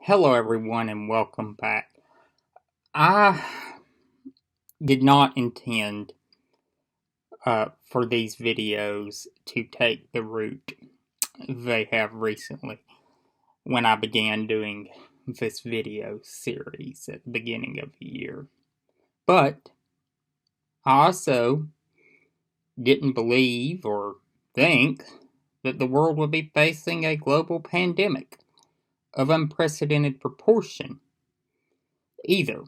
Hello, everyone, and welcome back. I did not intend for these videos to take the route they have recently when I began doing this video series at the beginning of the year. But I also didn't believe or think that the world would be facing a global pandemic of unprecedented proportion either.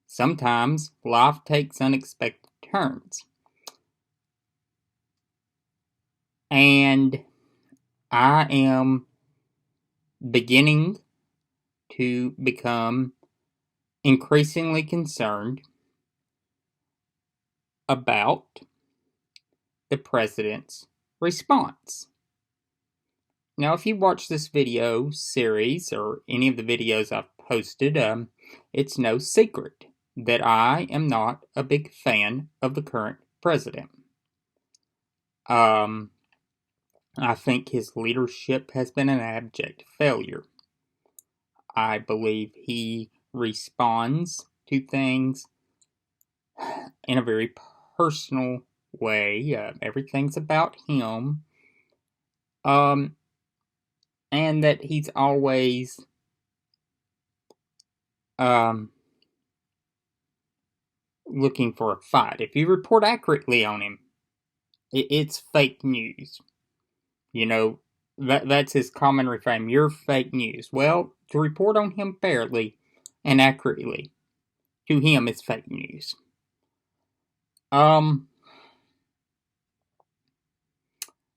Sometimes life takes unexpected turns. And I am beginning to become increasingly concerned about the president's response. Now, if you watch this video series or any of the videos I've posted, it's no secret that I am not a big fan of the current president. I think his leadership has been an abject failure. I believe he responds to things in a very personal way. Everything's about him. And that he's always looking for a fight. If you report accurately on him, it's fake news. You know, that's his common refrain. You're fake news. Well, to report on him fairly and accurately, to him, it's fake news.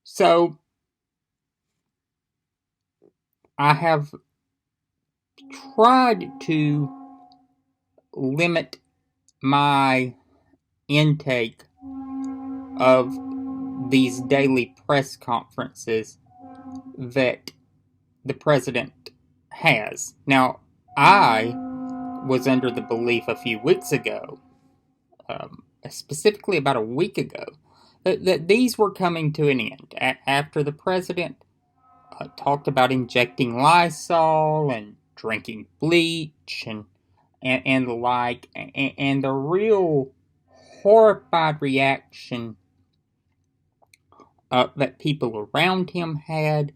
So I have tried to limit my intake of these daily press conferences that the president has. Now, I was under the belief a few weeks ago, specifically about a week ago, that these were coming to an end after the president talked about injecting Lysol and drinking bleach and the like, and the real horrified reaction that people around him had,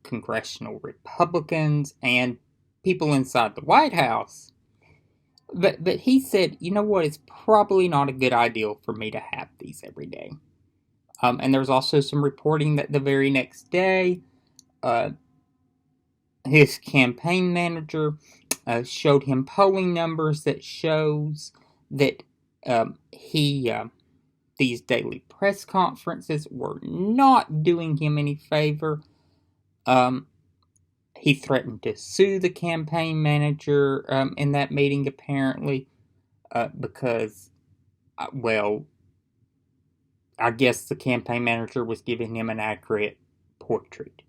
congressional Republicans and people inside the White House. But he said, you know what, it's probably not a good idea for me to have these every day. And there was also some reporting that the very next day, his campaign manager showed him polling numbers that shows that these daily press conferences were not doing him any favor. He threatened to sue the campaign manager in that meeting, apparently, because, I guess the campaign manager was giving him an accurate portrait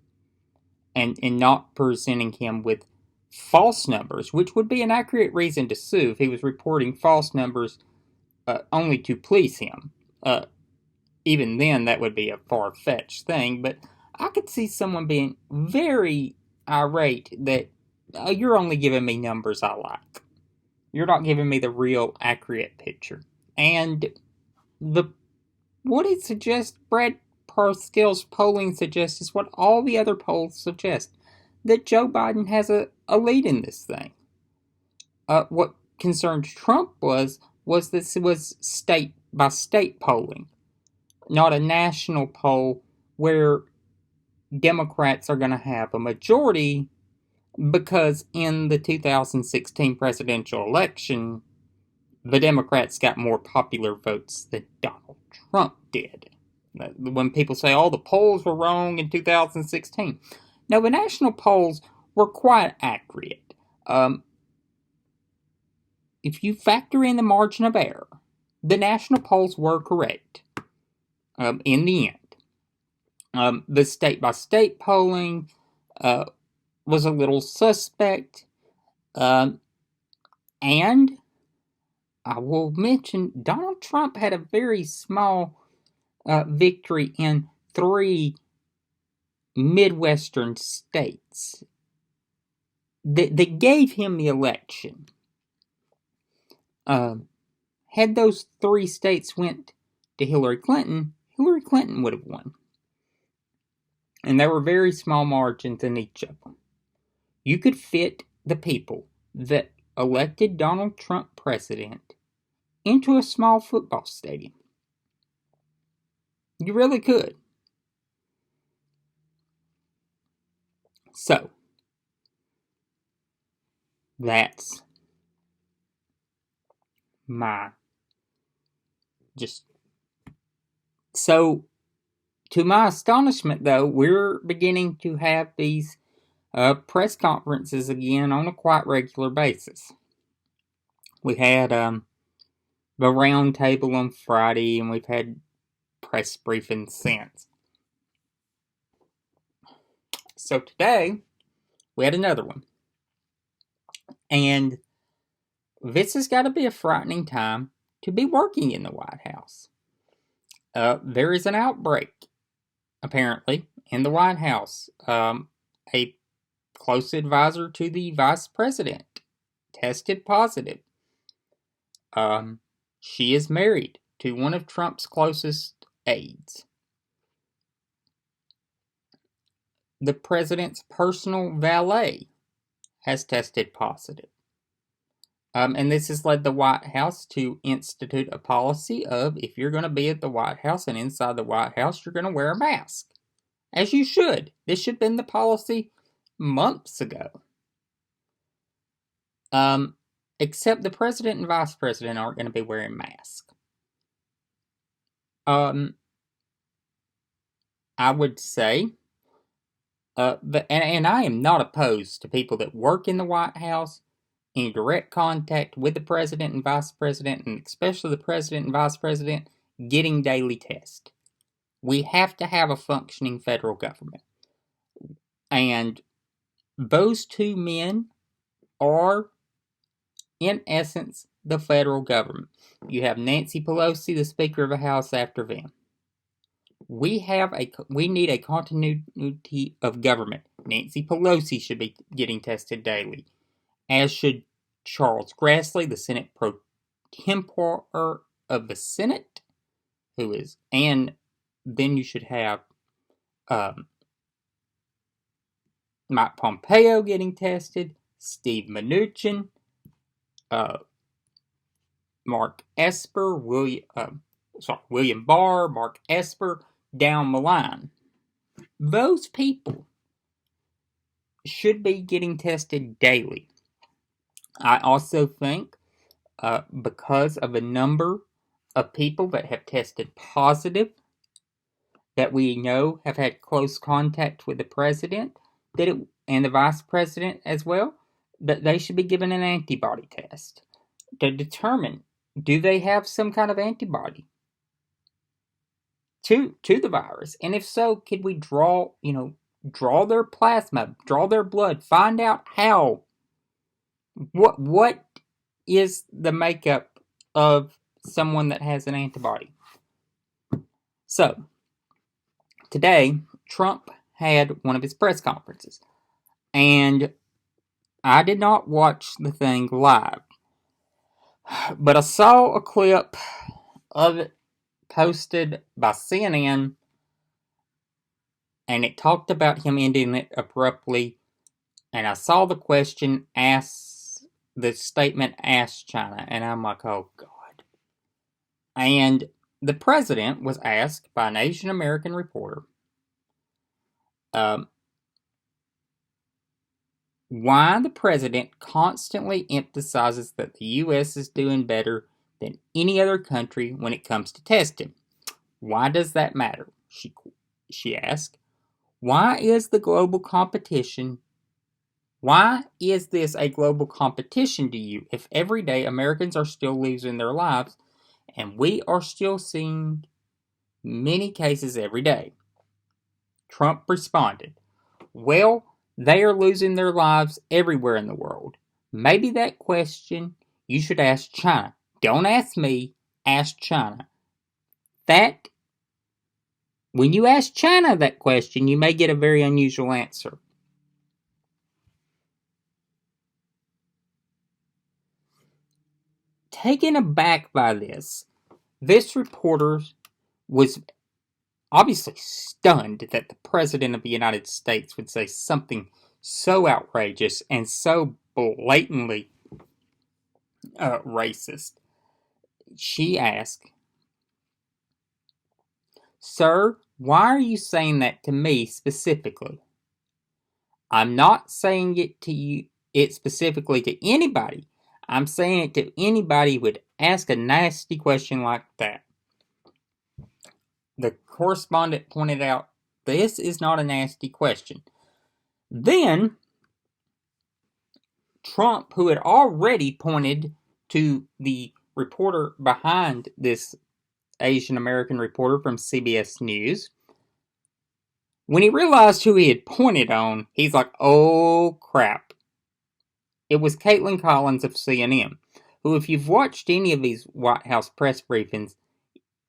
and not presenting him with false numbers, which would be an accurate reason to sue if he was reporting false numbers only to please him. Even then, that would be a far-fetched thing, but I could see someone being very irate that you're only giving me numbers I like. You're not giving me the real accurate picture. And what it suggests, Brad Parscale's polling suggests, is what all the other polls suggest, that Joe Biden has a lead in this thing. What concerned Trump was this was state by state polling, not a national poll where Democrats are going to have a majority, because in the 2016 presidential election, the Democrats got more popular votes than Donald Trump did. When people say, oh, the polls were wrong in 2016. No, the national polls were quite accurate. If you factor in the margin of error, the national polls were correct in the end. The state-by-state polling was a little suspect. And I will mention Donald Trump had a very small victory in 3 Midwestern states. that gave him the election, had those 3 states went to Hillary Clinton would have won. And there were very small margins in each of them. You could fit the people that elected Donald Trump president into a small football stadium. You really could. So, that's my so, to my astonishment, though, we're beginning to have these press conferences again on a quite regular basis. We had the round table on Friday, and we've had press briefings since. So today, we had another one. And this has got to be a frightening time to be working in the White House. There is an outbreak, apparently, in the White House. A close advisor to the vice president tested positive. She is married to one of Trump's closest aides. The president's personal valet has tested positive. And this has led the White House to institute a policy of, if you're going to be at the White House and inside the White House, you're going to wear a mask. As you should. This should have been the policy months ago. Except the president and vice president aren't going to be wearing masks. I would say, and I am not opposed to people that work in the White House in direct contact with the president and vice president, and especially the president and vice president, getting daily tests. We have to have a functioning federal government. And those 2 men are, in essence, the federal government. You have Nancy Pelosi, the Speaker of the House, after them. We need a continuity of government. Nancy Pelosi should be getting tested daily, as should Charles Grassley, the Senate pro tempore of the Senate, and then you should have Mike Pompeo getting tested, Steve Mnuchin, Mark Esper, William Barr, Mark Esper, down the line. Those people should be getting tested daily. I also think, because of a number of people that have tested positive, that we know have had close contact with the president, and the vice president as well, that they should be given an antibody test to determine, do they have some kind of antibody to the virus? And if so, could we draw their plasma, draw their blood, find out what is the makeup of someone that has an antibody. So, today, Trump had one of his press conferences, and I did not watch the thing live, but I saw a clip of it posted by CNN, and it talked about him ending it abruptly, and I saw the question the statement asked China, and I'm like, oh God. And the president was asked by an Asian American reporter, why the president constantly emphasizes that the U.S. is doing better than any other country when it comes to testing. Why does that matter? She asked. Why is this a global competition to you if every day Americans are still losing their lives and we are still seeing many cases every day? Trump responded, well, they are losing their lives everywhere in the world. Maybe that question you should ask China. Don't ask me, ask China. When you ask China that question, you may get a very unusual answer. taken aback by this. This reporter was obviously stunned that the President of the United States would say something so outrageous and so blatantly racist. She asked, "Sir, why are you saying that to me specifically? I'm not saying it specifically to anybody. I'm saying it to anybody who would ask a nasty question like that." The correspondent pointed out, "This is not a nasty question." Then, Trump, who had already pointed to the reporter behind this Asian American reporter from CBS News, when he realized who he had pointed on, he's like, "Oh crap." It was Caitlin Collins of CNN, who, if you've watched any of these White House press briefings,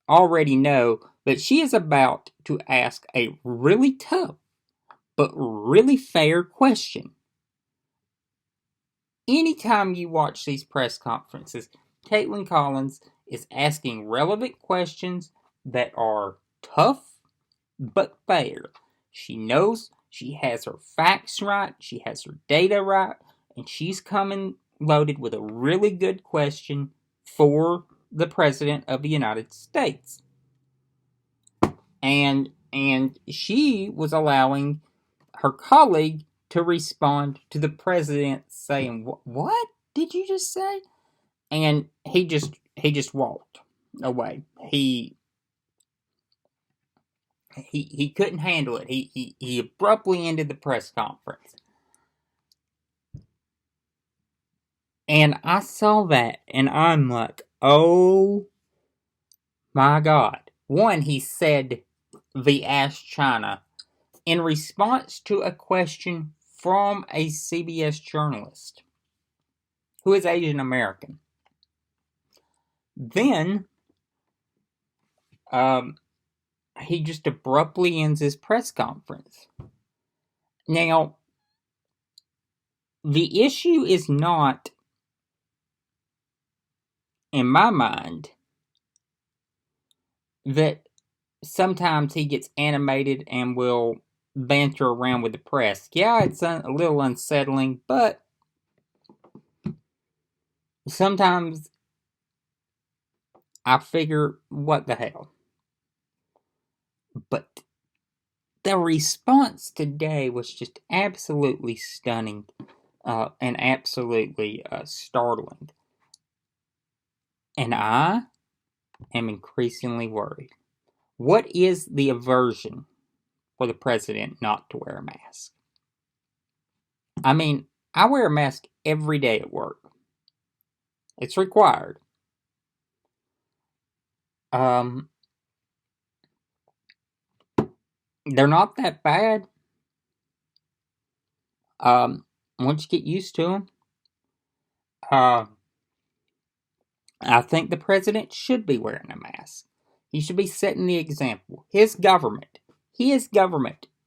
already know that she is about to ask a really tough but really fair question. Anytime you watch these press conferences, Caitlin Collins is asking relevant questions that are tough but fair. She knows she has her facts right, she has her data right, and she's coming loaded with a really good question for the President of the United States. And she was allowing her colleague to respond to the president saying, "What did you just say?" And he just walked away. He couldn't handle it. He abruptly ended the press conference. And I saw that, and I'm like, oh my God. One, he said the Ask China in response to a question from a CBS journalist who is Asian American. Then, he just abruptly ends his press conference. Now, the issue is not, in my mind, that sometimes he gets animated and will banter around with the press. Yeah, it's a little unsettling, but sometimes I figure, what the hell? But the response today was just absolutely stunning and absolutely startling. And I am increasingly worried. What is the aversion for the president not to wear a mask? I mean, I wear a mask every day at work. It's required. They're not that bad. Once you get used to them, I think the president should be wearing a mask. He should be setting the example. His government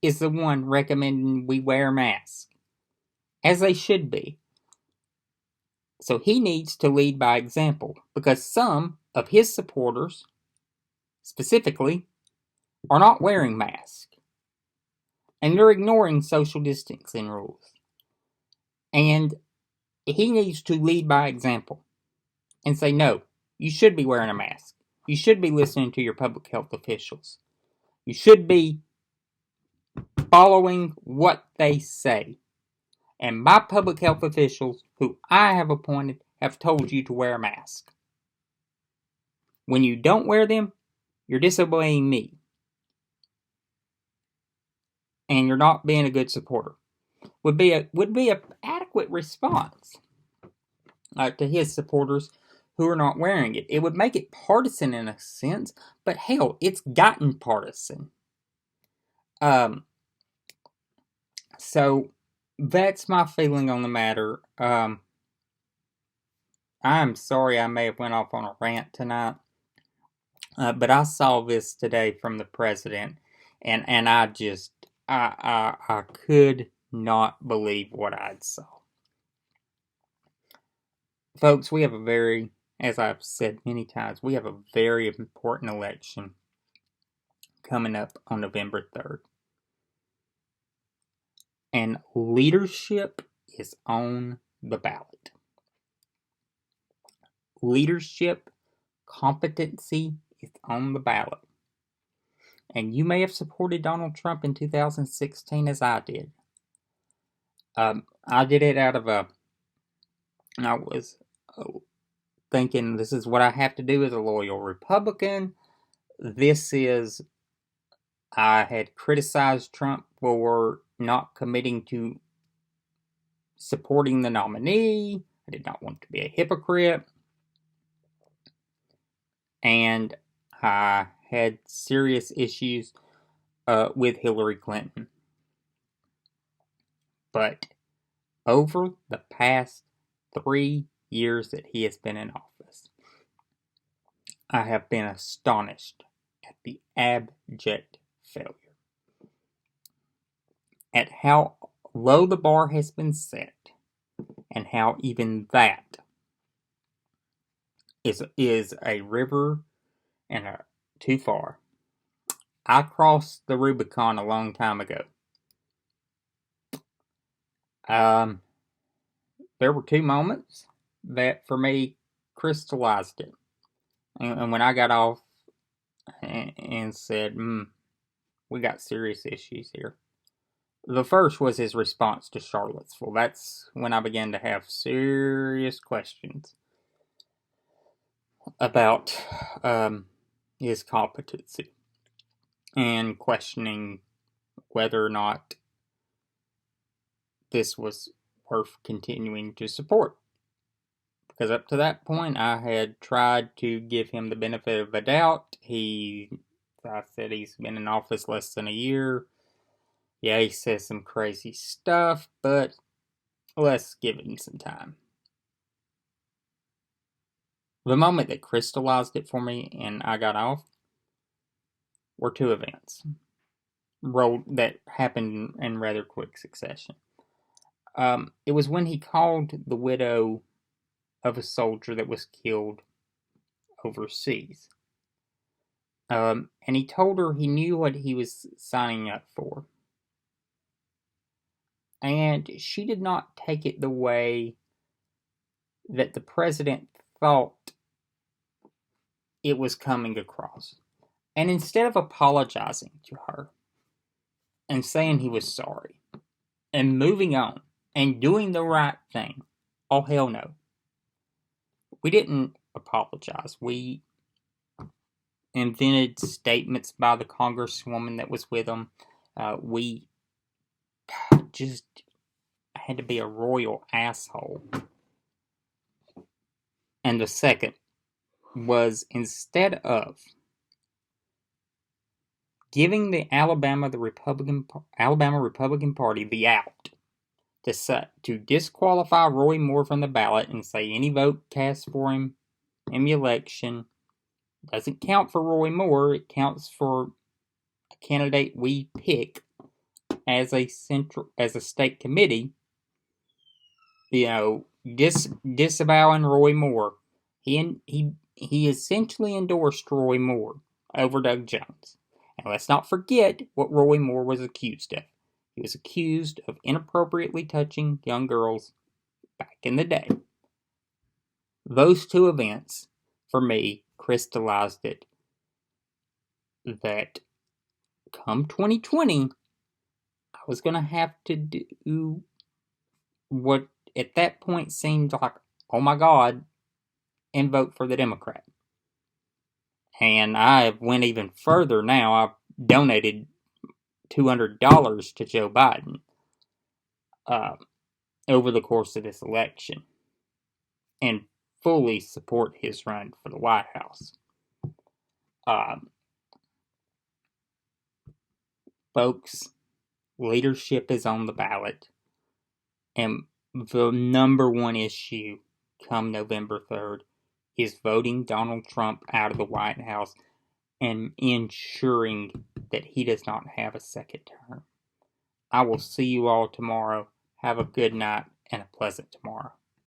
is the one recommending we wear masks, as they should be. So he needs to lead by example, because some of his supporters, specifically, are not wearing masks. And they're ignoring social distancing rules. And he needs to lead by example and say, no, you should be wearing a mask. You should be listening to your public health officials. You should be following what they say. And my public health officials, who I have appointed, have told you to wear a mask. When you don't wear them, you're disobeying me. And you're not being a good supporter. Would be a adequate response to his supporters who are not wearing it. It would make it partisan in a sense, but hell, it's gotten partisan. So that's my feeling on the matter. I'm sorry I may have went off on a rant tonight, but I saw this today from the president, and I just I could not believe what I saw. Folks, we have a very as I've said many times, we have a very important election coming up on November 3rd. And leadership is on the ballot. Leadership, competency is on the ballot. And you may have supported Donald Trump in 2016 as I did. I did it out of I was thinking this is what I have to do as a loyal Republican. I had criticized Trump for not committing to supporting the nominee. I did not want to be a hypocrite. And I had serious issues with Hillary Clinton. But over the past 3 years that he has been in office, I have been astonished at the abject failure. At how low the bar has been set, and how even that is a river and too far. I crossed the Rubicon a long time ago. There were 2 moments that for me crystallized it. And when I got off and said, we got serious issues here. The first was his response to Charlottesville. That's when I began to have serious questions about his competency and questioning whether or not this was worth continuing to support. Because up to that point, I had tried to give him the benefit of the doubt. I said he's been in office less than a year. Yeah, he says some crazy stuff, but let's give him some time. The moment that crystallized it for me and I got off were 2 events that happened in rather quick succession. It was when he called the widow of a soldier that was killed overseas. And he told her he knew what he was signing up for. And she did not take it the way that the president thought it was coming across. And instead of apologizing to her and saying he was sorry and moving on and doing the right thing, oh hell no. We didn't apologize. We invented statements by the congresswoman that was with him. We just had to be a royal asshole. And the second was, instead of giving the Alabama Republican Party the out to disqualify Roy Moore from the ballot and say any vote cast for him in the election doesn't count for Roy Moore. It counts for a candidate we pick as a state committee. Disavowing Roy Moore. He essentially endorsed Roy Moore over Doug Jones. And let's not forget what Roy Moore was accused of. He was accused of inappropriately touching young girls back in the day. Those 2 events, for me, crystallized it that come 2020, I was going to have to do what at that point seemed like, oh my God, and vote for the Democrat. And I went even further now. I've donated $200 to Joe Biden over the course of this election and fully support his run for the White House. Folks, leadership is on the ballot, and the number one issue come November 3rd is voting Donald Trump out of the White House and ensuring that he does not have a second term. I will see you all tomorrow. Have a good night and a pleasant tomorrow.